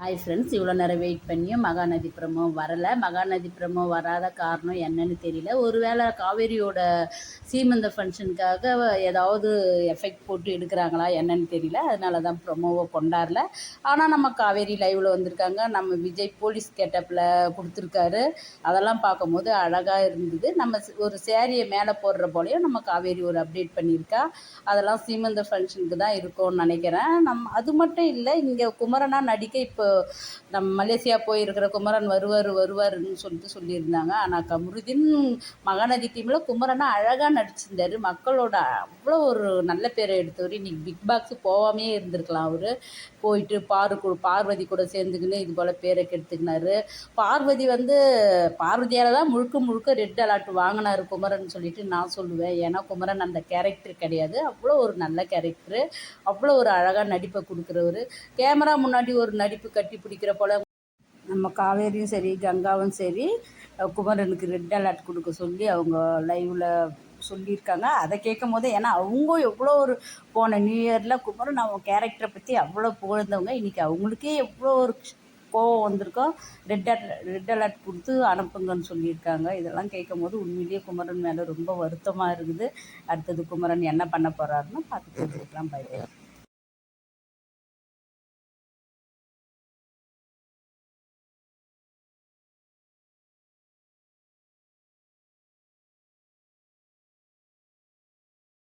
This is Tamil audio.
ஹாய் ஃப்ரெண்ட்ஸ், இவ்வளோ நேரம் வெயிட் பண்ணியும் மகாநதி ப்ரமோ வரலை. மகாநதி ப்ரமோ வராத காரணம் என்னன்னு தெரியல. ஒருவேளை காவேரியோட சீமந்த ஃபங்க்ஷனுக்காக ஏதாவது எஃபெக்ட் போட்டு எடுக்கிறாங்களா என்னன்னு தெரியல. அதனால தான் ப்ரமோவை கொண்டாடல. ஆனால் நம்ம காவேரி லைவில் வந்திருக்காங்க. நம்ம விஜய் போலீஸ் கெட்டப்பில் கொடுத்துருக்காரு. அதெல்லாம் பார்க்கும்போது அழகாக இருந்தது. நம்ம ஒரு சேரீயை மேலே போடுற போலையும் நம்ம காவேரி ஒரு அப்டேட் பண்ணியிருக்கா. அதெல்லாம் சீமந்த ஃபங்க்ஷனுக்கு தான் இருக்கும்னு நினைக்கிறேன். அது மட்டும் இல்லை, இங்கே குமரனா நடிக்க இப்போ நம்ம மலேசியா போயிருக்கிற குமரன் வருவாருன்னு சொல்லியிருந்தாங்க. ஆனால் கமருதீன் மகாநதி டீமில் குமரனா அழகாக நடிச்சிருந்தார். மக்களோட அவ்வளோ ஒரு நல்ல பேரை எடுத்தவர். இன்றைக்கி பிக் பாக்ஸு போகாமே இருந்திருக்கலாம். அவர் போயிட்டு பார்வதி கூட சேர்ந்துக்கின்னு இது போல் பேரை கெடுத்துக்கினார். பார்வதியால் தான் முழுக்க ரெட் அலர்ட் வாங்கினார் குமரன் சொல்லிட்டு நான் சொல்லுவேன். ஏன்னா குமரன் அந்த கேரக்டர் கிடையாது. அவ்வளோ ஒரு நல்ல கேரக்டரு, அவ்வளோ ஒரு அழகாக நடிப்பை கொடுக்குறவர். கேமரா முன்னாடி ஒரு நடிப்பு கட்டி பிடிக்கிற போல் நம்ம காவேரியும் சரி கங்காவும் சரி குமரனுக்கு ரெட் அலர்ட் கொடுக்க சொல்லி அவங்க லைவில் சொல்லியிருக்காங்க. அதை கேட்கும் போது, ஏன்னா அவங்க எவ்வளோ ஒரு போன நியூ இயரில் குமரன் அவங்க கேரக்டரை பற்றி அவ்வளோ புகழ்ந்தவங்க. இன்றைக்கி அவங்களுக்கே எவ்வளோ ஒரு கோவம் வந்திருக்கோம். ரெட் அலர்ட் கொடுத்து அனுப்புங்கன்னு சொல்லியிருக்காங்க. இதெல்லாம் கேட்கும் போது உண்மையிலேயே குமரன் மேலே ரொம்ப வருத்தமாக இருக்குது. அடுத்தது குமரன் என்ன பண்ண போகிறாருன்னு பார்த்து தெரிஞ்சுக்கலாம். பை.